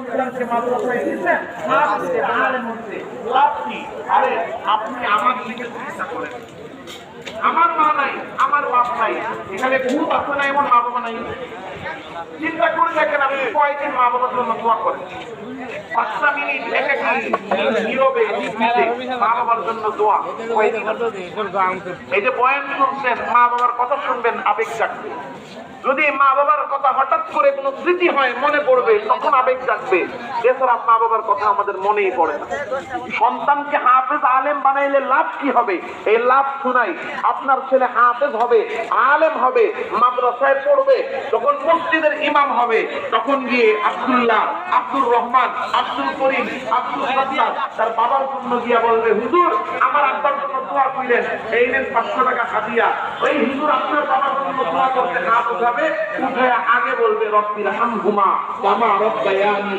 সন্তানকে মাদ্রাসায় দিয়েছেন, আলেম হচ্ছে, লাভ কি? আরে আপনি আমার দিকে চিকিৎসা করেন, আমার মা নাই, আমার বাপ নাই, এখানে ভূত আছে না এমন মা বাবা নাই? চিন্তা করে দেখেন আপনি কয়েকদিন মা বাবার জন্য দোয়া করেন, 5 মিনিট নীরবে মা বাবার জন্য দোয়া। এই যে বয়ান শুনছেন, মা বাবার কথা শুনবেন, আবেগ জাগবে। যদি মা বাবার কথা হঠাৎ করে কোনো স্মৃতি হয় মনে পড়বে, তখন আবেগ জাগবে। এছাড়া মা বাবার কথা আমাদের মনেই পড়ে না। সন্তানকে হাফেজ আলেম বানাইলে লাভ কি হবে? এই লাভ শুনাই, আপনার ছেলে হাফেজ হবে, আলেম হবে, মাদ্রাসায় পড়বে, যখন মসজিদের ইমাম হবে, তখন গিয়ে আব্দুল্লাহ, আব্দুর রহমান, আব্দুল করিম, আব্দুল সত্তার তার বাবার জন্য গিয়া বলবে, হুজুর আমার আব্বার জন্য দোয়া কইলেন, এই নেন 500 টাকা হাদিয়া। ওই হুজুর আপনার বাবার জন্য দোয়া করতে না উঠাবে, উঠে আগে বলবে রব্বির হামহুমা কামা রাব্বায়ানি